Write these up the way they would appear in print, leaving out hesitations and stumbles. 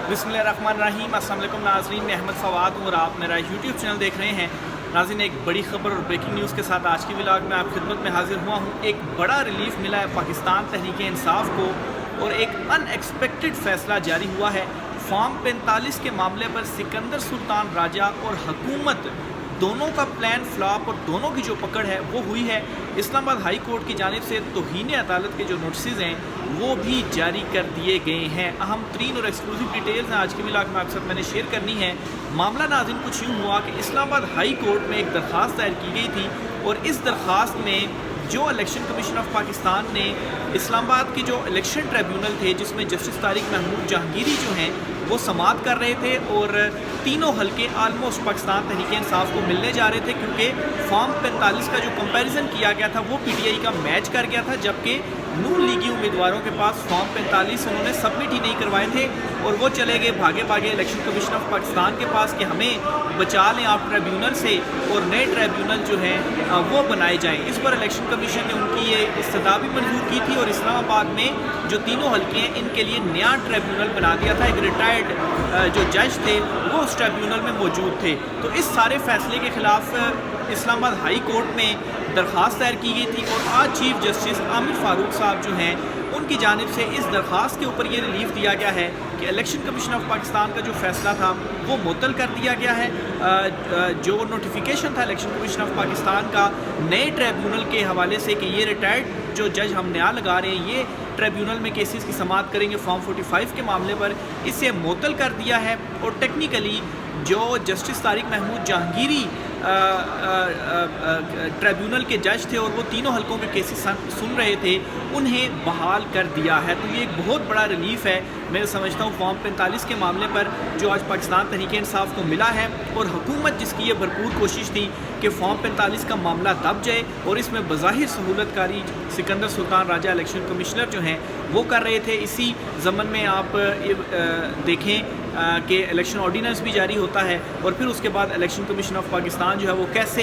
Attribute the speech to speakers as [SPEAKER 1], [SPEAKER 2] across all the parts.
[SPEAKER 1] बिस्मिल्लाहिर्रहमानिर्रहीम। अस्सलाम वालेकुम नाज़रीन, मैं अहमद फ़वाद हूँ और आप मेरा यूट्यूब चैनल देख रहे हैं। नाज़रीन, एक बड़ी ख़बर और ब्रेकिंग न्यूज़ के साथ आज की व्लॉग में आप खिदमत में हाजिर हुआ हूँ। एक बड़ा रिलीफ मिला है पाकिस्तान तहरीक इंसाफ को और एक अनएक्सपेक्टेड फ़ैसला जारी हुआ है। फॉर्म 45 के मामले पर सिकंदर सुल्तान राजा और हुकूमत दोनों का प्लान फ्लॉप और दोनों की जो पकड़ है वो हुई है। इस्लामाबाद हाई कोर्ट की जानिब से तौहीन अदालत के जो नोटिस हैं वो भी जारी कर दिए गए हैं। अहम तरीन और एक्सक्लूसिव डिटेल्स हैं आज की व्लॉग में आपके साथ मैंने शेयर करनी है। मामला नाज़रीन कुछ यूँ हुआ कि इस्लामाबाद हाई कोर्ट में एक दरख्वास्त दायर की गई थी और इस दरख्वास्त में जो इलेक्शन कमीशन ऑफ पाकिस्तान ने इस्लामाबाद के जो इलेक्शन ट्रिब्यूनल थे जिसमें जस्टिस तारिक महमूद जहांगीरी जो हैं वो समाअत कर रहे थे और तीनों हलके आलमोस्ट पाकिस्तान तहरीक इंसाफ को मिलने जा रहे थे, क्योंकि फॉर्म 45 का जो कंपैरिजन किया गया था वो पीटीआई का मैच कर गया था, जबकि नून लीगी उम्मीदवारों के पास फॉर्म 45 उन्होंने सबमिट ही नहीं करवाए थे और वो चले गए भागे भागे इलेक्शन कमीशन ऑफ पाकिस्तान के पास कि हमें बचा लें आप ट्रिब्यूनल से और नए ट्रिब्यूनल जो हैं वो बनाए जाएं। इस पर इलेक्शन कमीशन ने उनकी ये इस्तदा भी मंजूर की थी और इस्लामाबाद में जो तीनों हलके हैं इनके लिए नया ट्रिब्यूनल बना दिया था। एक रिटायर्ड जो जज थे वो उस ट्रिब्यूनल में मौजूद थे। तो इस सारे फैसले के खिलाफ इस्लामाबाद हाई कोर्ट में दरख्वास्त दायर की गई थी और आज चीफ जस्टिस आमिर फारूक साहब जो हैं उनकी जानिब से इस दरख्वास्त के ऊपर ये रिलीफ दिया गया है कि इलेक्शन कमीशन ऑफ पाकिस्तान का जो फैसला था वो मुअत्तल कर दिया गया है। जो नोटिफिकेशन था इलेक्शन कमीशन ऑफ पाकिस्तान का नए ट्रिब्यूनल के हवाले से कि ये रिटायर्ड जो जज हम नया लगा रहे हैं ये ट्रिब्यूनल में केसेस की समाअत करेंगे फॉर्म 45 के मामले पर, इसे मुअत्तल कर दिया है। और टेक्निकली जो जस्टिस तारिक महमूद जहांगीरी ट्रिब्यूनल के जज थे और वो तीनों हलकों के केसेस सुन रहे थे उन्हें बहाल कर दिया है। तो ये एक बहुत बड़ा रिलीफ है मैं समझता हूँ फॉर्म 45 के मामले पर जो आज पाकिस्तान तहरीक इंसाफ को मिला है। और हुकूमत जिसकी ये भरपूर कोशिश थी कि फॉर्म 45 का मामला दब जाए और इसमें बज़ाहिर सहूलतकारी सिकंदर सुल्तान राजा इलेक्शन कमिश्नर जो हैं वो कर रहे थे। इसी ज़मन में आप देखें कि इलेक्शन ऑर्डिनेंस भी जारी होता है और फिर उसके बाद इलेक्शन कमीशन ऑफ पाकिस्तान जो है वो कैसे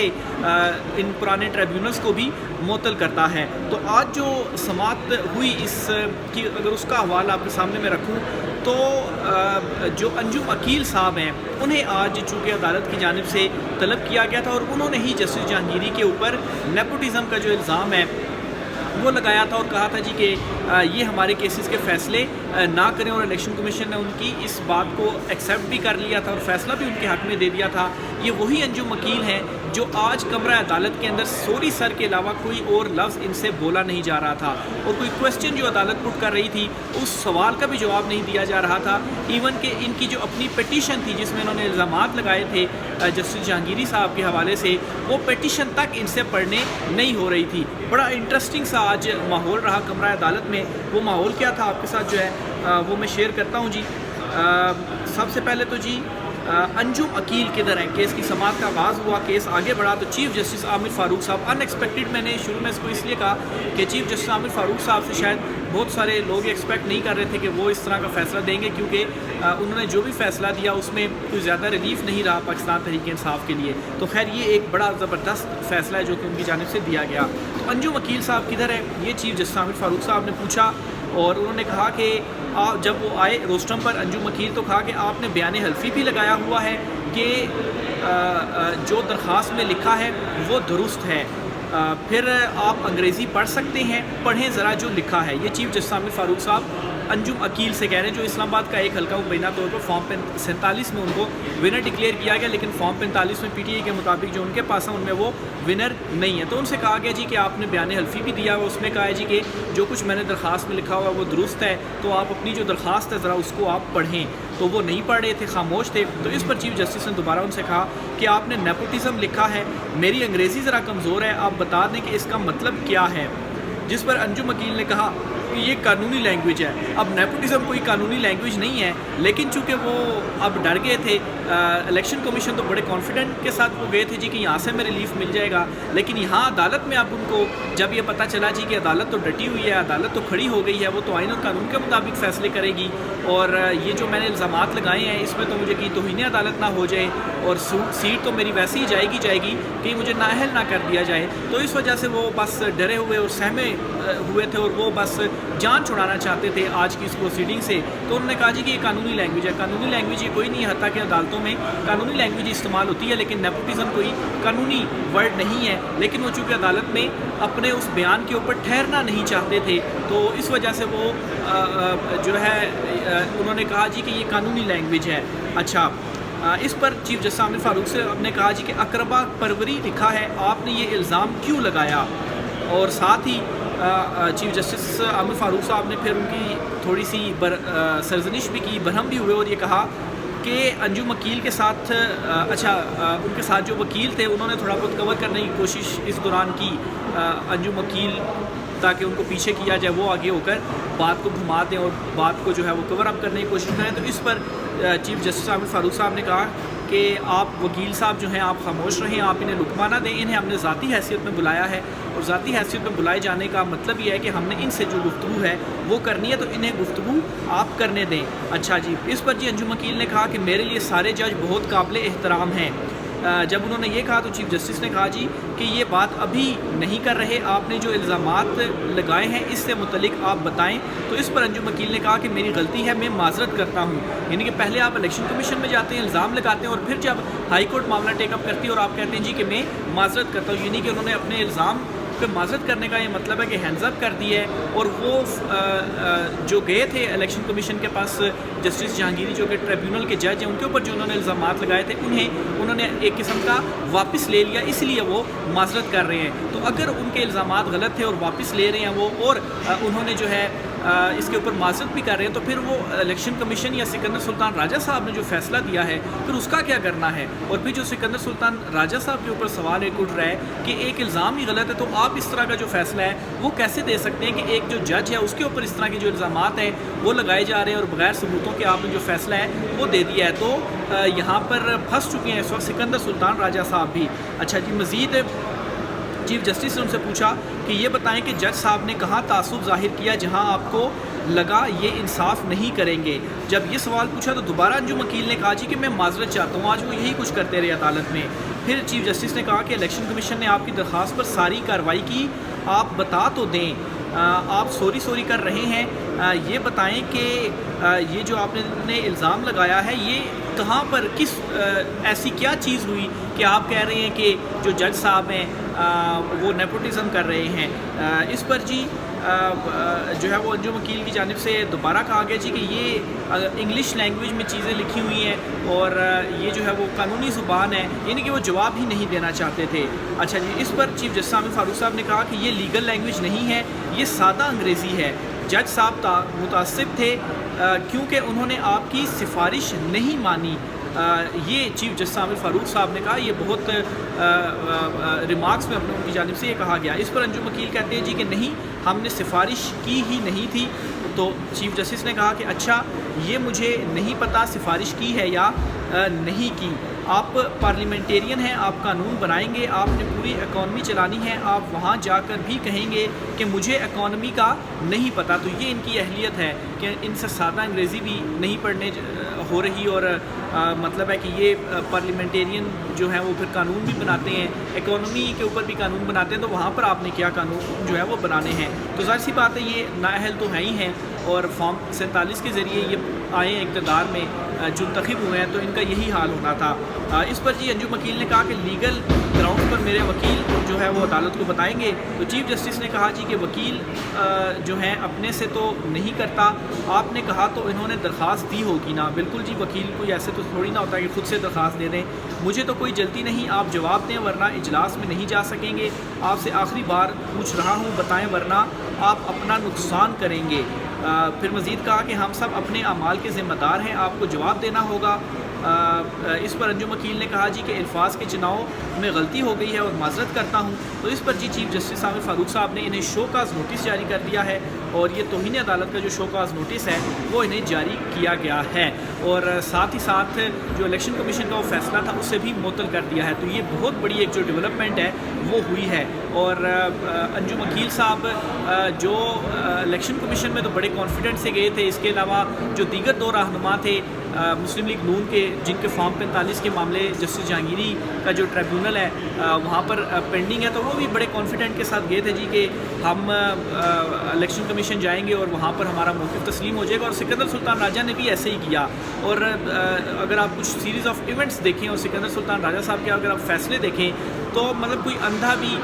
[SPEAKER 1] इन पुराने ट्रिब्यूनल्स को भी मुअत्तल करता है। तो आज जो समाअत हुई इसकी अगर उसका हवाला आपके सामने में रखूं तो जो अंजुम अकील साहब हैं उन्हें आज चूँकि अदालत की जानिब से तलब किया गया था और उन्होंने ही जस्टिस जहांगीरी के ऊपर नेपोटिज़म का जो इल्ज़ाम है वो लगाया था और कहा था जी कि ये हमारे केसेस के फ़ैसले ना करें और इलेक्शन कमीशन ने उनकी इस बात को एक्सेप्ट भी कर लिया था और फ़ैसला भी उनके हक़ में दे दिया था। ये वही अंजुम वकील हैं जो आज कमरा अदालत के अंदर सॉरी सर के अलावा कोई और लफ्ज़ इनसे बोला नहीं जा रहा था और कोई क्वेश्चन जो अदालत पुट कर रही थी उस सवाल का भी जवाब नहीं दिया जा रहा था। इवन कि इनकी जो अपनी पिटीशन थी जिसमें इन्होंने इल्ज़ामात लगाए थे जस्टिस जहांगीरी साहब के हवाले से वो पिटीशन तक इनसे पढ़ने नहीं हो रही थी। बड़ा इंटरेस्टिंग सा आज माहौल रहा कमरा अदालत में। वो माहौल क्या था आपके साथ जो है वो मैं शेयर करता हूँ जी। सबसे पहले तो जी अंजुम अकील किधर है, केस की समाअत का आगाज़ हुआ, केस आगे बढ़ा तो चीफ़ जस्टिस आमिर फारूक साहब अनएक्सपेक्टेड, मैंने शुरू में इसको इसलिए कहा कि चीफ़ जस्टिस आमिर फारूक साहब से शायद बहुत सारे लोग एक्सपेक्ट नहीं कर रहे थे कि वो इस तरह का फ़ैसला देंगे, क्योंकि उन्होंने जो भी फ़ैसला दिया उसमें कोई ज़्यादा रिलीफ नहीं रहा पाकिस्तान तहरीक इंसाफ के लिए। तो खैर ये एक बड़ा ज़बरदस्त फ़ैसला है जो कि उनकी जानिब से दिया गया। तो अंजुम अकील साहब किधर है ये चीफ़ जस्टिस आमिर फारूक साहब ने पूछा और उन्होंने कहा कि जब वो आए रोस्टम पर अंजुम वकील तो कहा कि आपने बयान हल्फी भी लगाया हुआ है कि जो दरख्वास्त में लिखा है वो दुरुस्त है, फिर आप अंग्रेज़ी पढ़ सकते हैं, पढ़ें ज़रा जो लिखा है। ये चीफ़ जस्टिस आमिर फारूक साहब अंजुम अकील से कह रहे हैं जो इस्लामाबाद का एक हल्का मुबैना तौर पर फॉर्म 47 में उनको विनर डिक्लेयर किया गया, लेकिन फॉर्म 45 में पीटीआई के मुताबिक जो उनके पास है उनमें वो विनर नहीं है। तो उनसे कहा गया जी कि आपने बयान हल्फी भी दिया हुआ, उसमें कहा है जी कि जो कुछ मैंने दरख्वास्त में लिखा हुआ वो दुरुस्त है, तो आप अपनी जो दरख्वास्त है ज़रा उसको आप पढ़ें। तो वो नहीं पढ़ रहे थे, खामोश थे। तो इस पर चीफ़ जस्टिस ने दोबारा उनसे कहा कि आपने नेपोटिज़म लिखा है, मेरी अंग्रेज़ी ज़रा कमज़ोर है, आप बता दें कि इसका मतलब क्या है। जिस पर अंजुम वकील ने कहा कि ये कानूनी लैंग्वेज है। अब नेपोटिज़म कोई कानूनी लैंग्वेज नहीं है, लेकिन चूँकि वो अब डर गए थे, इलेक्शन कमीशन तो बड़े कॉन्फिडेंट के साथ वो गए थे जी कि यहाँ से हमें रिलीफ मिल जाएगा, लेकिन यहाँ अदालत में अब उनको जब ये पता चला जी कि अदालत तो डटी हुई है, अदालत तो खड़ी हो गई है, वो तो आईन और कानून के मुताबिक फ़ैसले करेगी और ये जो मैंने इल्ज़ामात लगाए हैं इसमें तो मुझे कहीं तौहीन अदालत ना हो जाए और सीट तो मेरी वैसे ही जाएगी कहीं मुझे नाअहल ना कर दिया जाए। तो इस वजह से वो बस डरे हुए और सहमे हुए थे और वो बस جان چھڑانا چاہتے تھے آج کی اس پروسیڈنگ سے، تو انہوں نے کہا جی کہ یہ قانونی لینگویج ہے. قانونی لینگویج یہ کوئی نہیں ہے، حتیٰ کہ عدالتوں میں قانونی لینگویج استعمال ہوتی ہے، لیکن نیپوٹزم کوئی قانونی ورڈ نہیں ہے. لیکن وہ چونکہ عدالت میں اپنے اس بیان کے اوپر ٹھہرنا نہیں چاہتے تھے، تو اس وجہ سے وہ جو ہے انہوں نے کہا جی کہ یہ قانونی لینگویج ہے. اچھا، اس پر چیف جسٹس عامر فاروق سے نے کہا جی کہ اقربا پروری لکھا ہے، آپ نے یہ الزام کیوں لگایا؟ اور ساتھ ہی چیف جسٹس عامر فاروق صاحب نے پھر ان کی تھوڑی سی سرزنش بھی کی، برہم بھی ہوئے، اور یہ کہا کہ انجم وکیل کے ساتھ ان کے ساتھ جو وکیل تھے انہوں نے تھوڑا بہت کور کرنے کی کوشش اس دوران کی، انجم وکیل، تاکہ ان کو پیچھے کیا جائے، وہ آگے ہو کر بات کو گھما دیں اور بات کو جو ہے وہ کور اپ کرنے کی کوشش کریں. تو اس پر چیف جسٹس عامر فاروق صاحب نے کہا کہ آپ وکیل صاحب جو ہیں آپ خاموش رہیں، آپ انہیں لکمہ نہ دیں، انہیں ہم نے ذاتی حیثیت میں بلایا ہے، اور ذاتی حیثیت میں بلائے جانے کا مطلب یہ ہے کہ ہم نے ان سے جو گفتگو ہے وہ کرنی ہے، تو انہیں گفتگو آپ کرنے دیں. اچھا جی، اس پر جی انجم وکیل نے کہا کہ میرے لیے سارے جج بہت قابل احترام ہیں. جب انہوں نے یہ کہا تو چیف جسٹس نے کہا جی کہ یہ بات ابھی نہیں کر رہے، آپ نے جو الزامات لگائے ہیں اس سے متعلق آپ بتائیں. تو اس پر انجم وکیل نے کہا کہ میری غلطی ہے، میں معذرت کرتا ہوں. یعنی کہ پہلے آپ الیکشن کمیشن میں جاتے ہیں، الزام لگاتے ہیں، اور پھر جب ہائی کورٹ معاملہ ٹیک اپ کرتی ہے اور آپ کہتے ہیں جی کہ میں معذرت کرتا ہوں. یعنی کہ انہوں نے اپنے الزام پہ معذرت کرنے کا یہ مطلب ہے کہ ہینڈز اپ کر دی ہے. اور وہ جو گئے تھے الیکشن کمیشن کے پاس جسٹس جہانگیری جو کہ ٹریبیونل کے جج ہیں، ان کے اوپر جو انہوں نے الزامات لگائے تھے انہوں نے ایک قسم کا واپس لے لیا، اس لیے وہ معذرت کر رہے ہیں. تو اگر ان کے الزامات غلط تھے اور واپس لے رہے ہیں وہ، اور انہوں نے جو ہے اس کے اوپر معذرت بھی کر رہے ہیں، تو پھر وہ الیکشن کمیشن یا سکندر سلطان راجہ صاحب نے جو فیصلہ دیا ہے پھر اس کا کیا کرنا ہے؟ اور پھر جو سکندر سلطان راجہ صاحب کے اوپر سوال ایک اٹھ رہا ہے کہ ایک الزام ہی غلط ہے، تو آپ اس طرح کا جو فیصلہ ہے وہ کیسے دے سکتے ہیں کہ ایک جو جج ہے اس کے اوپر اس طرح کے جو الزامات ہیں وہ لگائے جا رہے ہیں اور بغیر ثبوتوں کے آپ نے جو فیصلہ ہے وہ دے دیا ہے. تو یہاں پر پھنس چکے ہیں اس وقت سکندر سلطان راجہ صاحب بھی. اچھا جی، مزید چیف جسٹس نے ان سے پوچھا کہ یہ بتائیں کہ جج صاحب نے کہاں تعصب ظاہر کیا جہاں آپ کو لگا یہ انصاف نہیں کریں گے؟ جب یہ سوال پوچھا تو دوبارہ انجم وکیل نے کہا جی کہ میں معذرت چاہتا ہوں. آج وہ یہی کچھ کرتے رہے عدالت میں. پھر چیف جسٹس نے کہا کہ الیکشن کمیشن نے آپ کی درخواست پر ساری کارروائی کی، آپ بتا تو دیں، آپ سوری کر رہے ہیں، یہ بتائیں کہ یہ جو آپ نے الزام لگایا ہے یہ کہاں پر کس ایسی کیا چیز ہوئی کہ آپ کہہ رہے ہیں کہ جو جج صاحب ہیں وہ نیپوٹزم کر رہے ہیں؟ اس پر جی جو ہے وہ انجم وکیل کی جانب سے دوبارہ کہا گیا جی کہ یہ انگلش لینگویج میں چیزیں لکھی ہوئی ہیں اور یہ جو ہے وہ قانونی زبان ہے، یعنی کہ وہ جواب ہی نہیں دینا چاہتے تھے. اچھا جی، اس پر چیف جسٹس عامر فاروق صاحب نے کہا کہ یہ لیگل لینگویج نہیں ہے، یہ سادہ انگریزی ہے. جج صاحب متعصب تھے کیونکہ انہوں نے آپ کی سفارش نہیں مانی. یہ چیف جسٹس عامر فاروق صاحب نے کہا، یہ بہت ریمارکس میں اپنے ان کی جانب سے یہ کہا گیا. اس پر انجم وکیل کہتے ہیں جی کہ نہیں، ہم نے سفارش کی ہی نہیں تھی. تو چیف جسٹس نے کہا کہ اچھا، یہ مجھے نہیں پتہ سفارش کی ہے یا نہیں کی. آپ پارلیمنٹیرین ہیں، آپ قانون بنائیں گے، آپ نے پوری اکانومی چلانی ہے، آپ وہاں جا کر بھی کہیں گے کہ مجھے اکانومی کا نہیں پتہ. تو یہ ان کی اہلیت ہے کہ ان سے سادہ انگریزی بھی نہیں پڑھنے ہو رہی، اور مطلب ہے کہ یہ پارلیمنٹیرین جو ہیں وہ پھر قانون بھی بناتے ہیں، اکانومی کے اوپر بھی قانون بناتے ہیں. تو وہاں پر آپ نے کیا قانون جو ہے وہ بنانے ہیں؟ تو ظاہر سی بات ہے یہ نااہل تو ہیں ہی ہیں، اور فارم 47 کے ذریعے یہ آئے ہیں اقتدار میں، جو منتخب ہوئے ہیں، تو ان کا یہی حال ہونا تھا. اس پر جی انجم وکیل نے کہا کہ لیگل گراؤنڈ پر میرے وکیل جو ہے وہ عدالت کو بتائیں گے. تو چیف جسٹس نے کہا جی کہ وکیل جو ہیں اپنے سے تو نہیں کرتا، آپ نے کہا تو انہوں نے درخواست دی ہوگی نا. بالکل جی، وکیل کوئی ایسے تو تھوڑی نہ ہوتا ہے کہ خود سے درخواست دے دیں. مجھے تو کوئی جلدی نہیں، آپ جواب دیں ورنہ اجلاس میں نہیں جا سکیں گے. آپ سے آخری بار پوچھ رہا ہوں، بتائیں ورنہ آپ اپنا نقصان کریں گے. پھر مزید کہا کہ ہم سب اپنے اعمال کے ذمہ دار ہیں، آپ کو جواب دینا ہوگا. اس پر انجم وکیل نے کہا جی کہ الفاظ کے چناؤ میں غلطی ہو گئی ہے اور معذرت کرتا ہوں. تو اس پر جی چیف جسٹس عامر فاروق صاحب نے انہیں شو کاز نوٹس جاری کر دیا ہے، اور یہ توہین عدالت کا جو شو کاز نوٹس ہے وہ انہیں جاری کیا گیا ہے، اور ساتھ ہی ساتھ جو الیکشن کمیشن کا وہ فیصلہ تھا اسے بھی معطل کر دیا ہے. تو یہ بہت بڑی ایک جو ڈیولپمنٹ ہے وہ ہوئی ہے. اور انجم وکیل صاحب جو الیکشن کمیشن میں تو بڑے کانفیڈنٹ سے گئے تھے، اس کے علاوہ جو دیگر دو رہنما تھے مسلم لیگ نون کے، جن کے فارم 45 کے معاملے جسٹس جہانگیری کا جو ٹریبیونل ہے وہاں پر پینڈنگ ہے، تو وہ بھی بڑے کانفیڈنٹ کے ساتھ گئے تھے جی کہ ہم الیکشن کمیشن कमीशन जाएंगे और वहाँ पर हमारा मौक़िफ़ तस्लीम हो जाएगा। और सिकंदर सुल्तान राजा ने भी ऐसे ही किया। और अगर आप कुछ सीरीज़ ऑफ इवेंट्स देखें और सिकंदर सुल्तान राजा साहब के अगर आप फैसले देखें तो मतलब कोई अंधा भी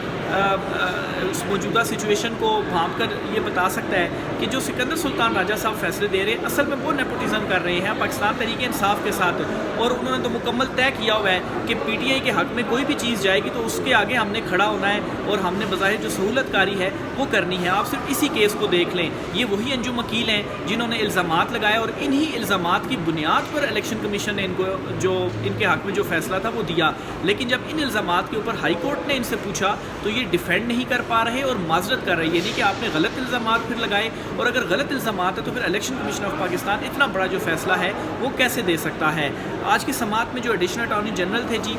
[SPEAKER 1] उस मौजूदा सिचुएशन को भांप कर ये बता सकता है कि जो सिकंदर सुल्तान राजा साहब फैसले दे रहे हैं असल में वो नेपोटिज़म कर रहे हैं पाकिस्तान तहरीक इंसाफ के साथ। और उन्होंने तो मुकम्मल तय किया हुआ है कि पीटीआई के हक़ में कोई भी चीज़ जाएगी तो उसके आगे हमने खड़ा होना है और हमने बज़ाहिर जो सहूलतकारी है वो करनी है। आप सिर्फ इसी केस को देख लें, ये वही अंजुम वकील हैं जिन्होंने इल्ज़ामात लगाए और इन्हीं इल्ज़ामात की बुनियाद पर इलेक्शन कमीशन ने इनको जो इनके हक़ में जो फैसला था वो दिया। लेकिन जब इन इल्ज़ामात के ऊपर हाई कोर्ट ने इनसे पूछा तो ये डिफेंड नहीं कर पा रहे और माजरत कर रहे हैं। ये नहीं कि आपने गलत इल्ज़ामात फिर लगाए, और अगर गलत इल्ज़ामात है तो फिर इलेक्शन कमीशन ऑफ पाकिस्तान इतना बड़ा जो फैसला है वो कैसे दे सकता है। आज की समात में जो एडिशनल अटॉर्नी जनरल थे जी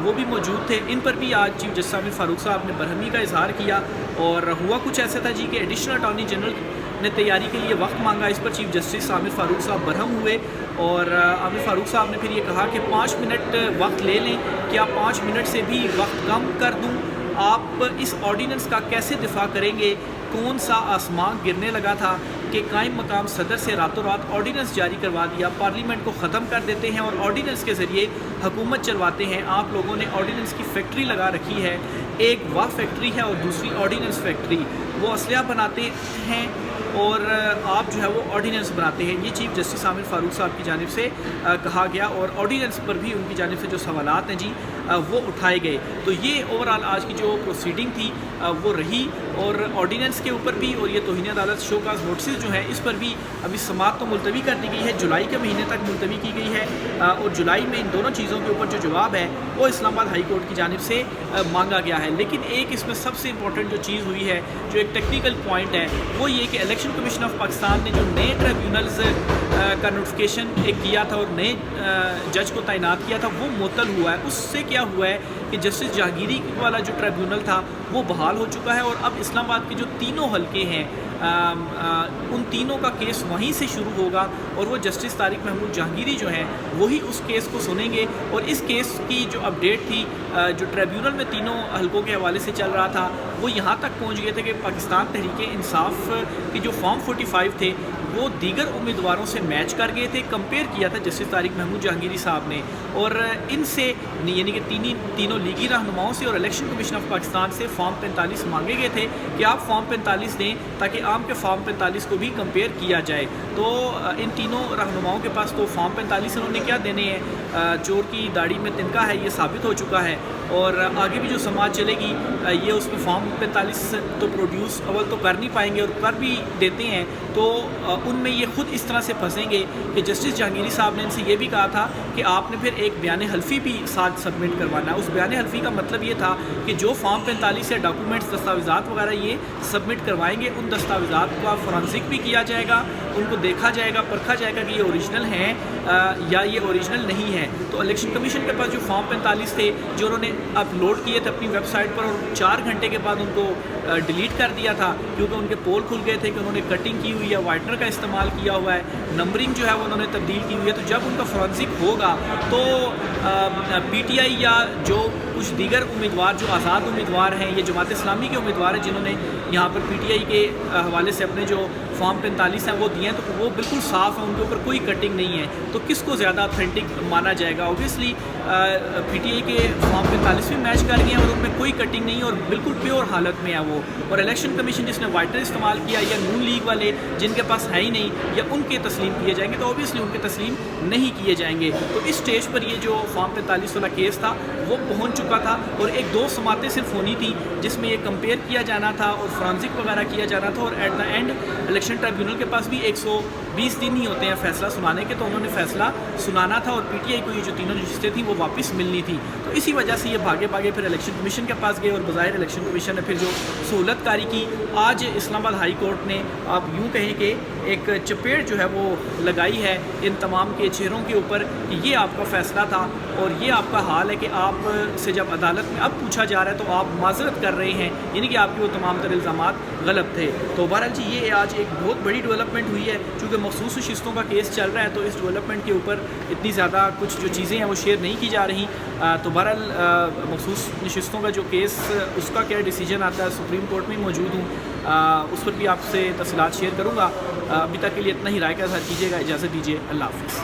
[SPEAKER 1] वो भी मौजूद थे। इन पर भी आज चीफ जस्टिस आमिर फ़ारूक साहब ने बरहमी का इजहार किया। और हुआ कुछ ऐसा था जी कि एडिशनल अटॉर्नी जनरल ने तैयारी के लिए वक्त मांगा। इस पर चीफ जस्टिस आमिर फ़ारूक साहब बरहम हुए और आमिर फ़ारूक साहब ने फिर ये कहा कि 5 मिनट वक्त ले लें, क्या 5 मिनट से भी वक्त कम कर दूं? आप इस ऑर्डीनेंस का कैसे दिफा करेंगे? कौन सा आसमान गिरने लगा था कि कायम मकाम सदर से रातों रात ऑर्डीनेंस जारी करवा दिया, पार्लियामेंट को ख़त्म कर देते हैं और ऑर्डीनेंस के ज़रिए हुकूमत चलवाते हैं। आप लोगों ने ऑर्डीनेंस की फैक्ट्री लगा रखी है, एक वाह फैक्ट्री है और दूसरी ऑर्डीनेंस फैक्ट्री। वो असलहा बनाते हैं और आप जो है वो ऑर्डीनेंस बनाते हैं। ये चीफ जस्टिस आमिर फ़ारूक साहब की जानिब से कहा गया और ऑर्डीनेंस पर भी उनकी जानिब से जो सवालात हैं जी वो उठाए गए। तो ये ओवरऑल आज की जो प्रोसीडिंग थी वो रही। और ऑर्डीनेंस के ऊपर भी और ये तौहीन अदालत शोकाज़ नोटिस जो है इस पर भी अभी समाअत तो मुलतवी कर दी गई है, जुलाई के महीने तक मुलतवी की गई है। और जुलाई में इन दोनों चीज़ों के ऊपर जो जवाब है वो इस्लामाबाद हाई कोर्ट की जानिब से मांगा गया है। लेकिन एक इसमें सबसे इंपॉर्टेंट जो चीज़ हुई है, जो एक टेक्निकल पॉइंट है, वो ये कि इलेक्शन कमीशन ऑफ पाकिस्तान ने जो नए ट्रिब्यूनल्स का नोटिफिकेशन एक किया था और नए जज को तैनात किया था वो मुअत्तल हुआ है। उससे क्या हुआ है कि जस्टिस जहांगीरी वाला जो ट्रिब्यूनल था वो बहाल हो चुका है और अब इस्लामाबाद के जो तीनों हलके हैं उन तीनों का केस वहीं से शुरू होगा और वो जस्टिस तारिक महमूद जहांगीरी जो हैं वही उस केस को सुनेंगे। और इस केस की जो अपडेट थी जो ट्रिब्यूनल में तीनों हलकों के हवाले से चल रहा था वो यहाँ तक पहुँच गए थे कि पाकिस्तान तहरीक इंसाफ के जो फॉर्म 45 थे वो दीगर उम्मीदवारों से मैच कर गए थे, कंपेयर किया था जस्टिस तारिक महमूद जहांगीरी साहब ने। और इनसे यानी कि तीनों लीगी रहनुमाओं से और इलेक्शन कमीशन ऑफ पाकिस्तान से फॉर्म 45 मांगे गए थे कि आप फॉर्म 45 दें ताकि आम के फॉर्म 45 को भी कंपेयर किया जाए। तो इन तीनों रहनुमाओं के पास तो फॉर्म 45 इन्होंने क्या देने हैं, चोर की दाढ़ी में तिनका है, ये साबित हो चुका है। और आगे भी जो समाज चलेगी ये उसमें फॉर्म 45 तो प्रोड्यूस अव्वल तो कर नहीं पाएंगे और कर भी देते हैं तो उनमें ये ख़ुद इस तरह से फंसेंगे कि जस्टिस जहांगीरी साहब ने इनसे ये भी कहा था कि आपने फिर एक बयान हल्फी भी साथ सबमिट करवाना है। उस बयान हल्फी का मतलब ये था कि जो फॉर्म 45 या डॉक्यूमेंट्स दस्तावेज़ात वगैरह ये सबमिट करवाएंगे उन दस्तावेज़ात का फॉरेंसिक भी किया जाएगा, उनको देखा जाएगा, परखा जाएगा कि ये ओरिजिनल हैं या ये ओरिजिनल नहीं है। तो इलेक्शन कमीशन के पास जो फॉर्म 45 थे जो उन्होंने अपलोड किए थे अपनी वेबसाइट पर और 4 घंटे के बाद उनको डिलीट कर दिया था क्योंकि उनके पोल खुल गए थे कि उन्होंने कटिंग की हुई है, वाइटनर का इस्तेमाल किया हुआ है, नंबरिंग जो है वो उन्होंने तब्दील की हुई है। तो जब उनका फॉरेंसिक होगा तो पीटीआई या जो कुछ दीगर उम्मीदवार जो आज़ाद उम्मीदवार हैं, ये जमात इस्लामी के उम्मीदवार हैं जिन्होंने यहाँ पर पीटीआई के हवाले से अपने जो फॉर्म 45 हैं वो दिए हैं तो वो बिल्कुल साफ़ है, उनके ऊपर कोई कटिंग नहीं है। तो किसको ज़्यादा ऑथेंटिक माना जाएगा? ऑब्वियसली पीटीआई के फॉर्म 45 भी मैच कर गए हैं और उनमें कोई कटिंग नहीं है और बिल्कुल प्योर हालत में है वो। और इलेक्शन कमीशन जिसने वाइटर इस्तेमाल किया या नून लीग वाले जिनके पास है ही नहीं या उनके तस्लीम किए जाएंगे तो ऑब्वियसली उनके तस्लीम नहीं किए जाएंगे। तो इस स्टेज पर ये जो फॉर्म 45 वाला केस था वो पहुँच चुका था और एक दो समातें सिर्फ होनी थी जिसमें ये कंपेयर किया जाना था और फॉरेंसिक वगैरह किया जाना था। और at the end election tribunal के पास भी 120 दिन ही होते हैं फैसला सुनाने के, तो उन्होंने फैसला सुनाना था और पीटीआई को ये जो तीनों नशिस्तें थी वो वापस मिलनी थी। तो इसी वजह से ये भागे भागे फिर इलेक्शन कमीशन के पास गए और बज़ाहिर इलेक्शन कमीशन ने फिर जो सहूलतकारी की आज इस्लामाबाद हाई कोर्ट ने आप यूँ कहें कि एक चपेट जो है वो लगाई है इन तमाम के चेहरों के ऊपर कि ये आपका फ़ैसला था और ये आपका हाल है कि आप से जब अदालत में अब पूछा जा रहा है तो आप माजरत कर रहे हैं, यानी कि आपके वो तमाम तर इल्ज़ामात गलत थे। तो बहरहाल जी ये आज एक बहुत बड़ी डेवलपमेंट हुई है क्योंकि مخصوص نشستوں کا کیس چل رہا ہے تو اس ڈیولپمنٹ کے اوپر اتنی زیادہ کچھ جو چیزیں ہیں وہ شیئر نہیں کی جا رہی. تو بہرحال مخصوص نشستوں کا جو کیس اس کا کیا ڈیسیجن آتا ہے, سپریم کورٹ میں موجود ہوں, اس پر بھی آپ سے تفصیلات شیئر کروں گا. ابھی تک کے لیے اتنا ہی. رائے کا اظہار کیجیے گا. اجازت دیجیے. اللہ حافظ.